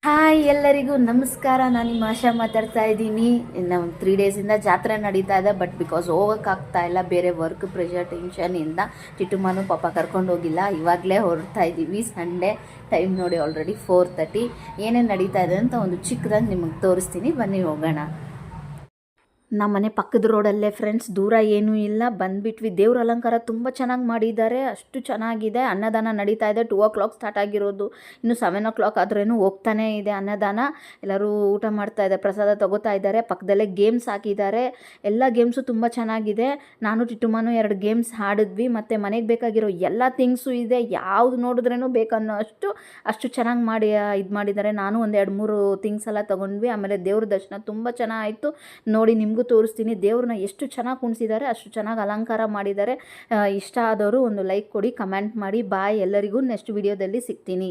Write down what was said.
Hi ಎಲ್ಲರಿಗೂ ನಮಸ್ಕಾರ. ನಾನು ನಿಮ್ಮ ಆಶಾ ಮಾತಾಡ್ತಾ ಇದ್ದೀನಿ. ಇನ್ನು 3 ಡೇಸಿಂದ ಜಾತ್ರೆ ನಡೀತಾ ಇದೆ, ಬಟ್ ಬಿಕಾಸ್ ಹೋಗೋಕ್ಕಾಗ್ತಾ ಇಲ್ಲ, ಬೇರೆ ವರ್ಕ್ ಪ್ರೆಷರ್ ಟೆನ್ಷನಿಂದ ಚಿಟ್ಟುಮ್ಮನೂ ಪಾಪ ಕರ್ಕೊಂಡು ಹೋಗಿಲ್ಲ. ಇವಾಗಲೇ ಹೊರಡ್ತಾ ಇದ್ದೀವಿ. ಸಂಡೇ ಟೈಮ್ ನೋಡಿ ಆಲ್ರೆಡಿ 4:30. ಏನೇನು ನಡೀತಾ ಇದೆ ಅಂತ ಒಂದು ಚಿಕ್ಕದಾಗಿ ನಿಮಗೆ ತೋರಿಸ್ತೀನಿ, ಬನ್ನಿ ಹೋಗೋಣ. ನಮ್ಮ ಮನೆ ಪಕ್ಕದ ರೋಡಲ್ಲೇ ಫ್ರೆಂಡ್ಸ್, ದೂರ ಏನೂ ಇಲ್ಲ. ಬಂದುಬಿಟ್ವಿ. ದೇವ್ರ ಅಲಂಕಾರ ತುಂಬ ಚೆನ್ನಾಗಿ ಮಾಡಿದ್ದಾರೆ, ಅಷ್ಟು ಚೆನ್ನಾಗಿದೆ. ಅನ್ನದಾನ ನಡೀತಾ ಇದೆ. 2 ಸ್ಟಾರ್ಟ್ ಆಗಿರೋದು, ಇನ್ನು 7 ಆದ್ರೂ ಹೋಗ್ತಾನೇ ಇದೆ ಅನ್ನದಾನ. ಎಲ್ಲರೂ ಊಟ ಮಾಡ್ತಾ ಇದ್ದಾರೆ, ಪ್ರಸಾದ ತೊಗೋತಾ ಇದ್ದಾರೆ. ಪಕ್ಕದಲ್ಲೇ ಗೇಮ್ಸ್ ಹಾಕಿದ್ದಾರೆ. ಎಲ್ಲ ಗೇಮ್ಸು ತುಂಬ ಚೆನ್ನಾಗಿದೆ. ನಾನು ಟಿಟ್ಟುಮ್ಮನೂ 2 ಗೇಮ್ಸ್ ಆಡಿದ್ವಿ. ಮತ್ತು ಮನೆಗೆ ಬೇಕಾಗಿರೋ ಎಲ್ಲ ಥಿಂಗ್ಸು ಇದೆ, ಯಾವುದು ನೋಡಿದ್ರೂ ಬೇಕನ್ನೋ ಅಷ್ಟು ಚೆನ್ನಾಗಿ ಇದು ಮಾಡಿದ್ದಾರೆ. ನಾನು ಒಂದು 2-3 ಥಿಂಗ್ಸ್ ಎಲ್ಲ ತೊಗೊಂಡ್ವಿ. ಆಮೇಲೆ ದೇವ್ರ ದರ್ಶನ ತುಂಬ ಚೆನ್ನಾಗಾಯಿತು. ನೋಡಿ ನಿಮಗೂ ತೋರಿಸ್ತೀನಿ. ದೇವ್ರನ್ನ ಎಷ್ಟು ಚೆನ್ನಾಗಿ ಕುಣಿಸಿದ್ದಾರೆ, ಅಷ್ಟು ಚೆನ್ನಾಗಿ ಅಲಂಕಾರ ಮಾಡಿದ್ದಾರೆ. ಇಷ್ಟ ಆದವರು ಒಂದು ಲೈಕ್ ಕೊಡಿ, ಕಮೆಂಟ್ ಮಾಡಿ. ಬಾಯ್ ಎಲ್ಲರಿಗೂ. ನೆಕ್ಸ್ಟ್ ವಿಡಿಯೋದಲ್ಲಿ ಸಿಗ್ತೀನಿ.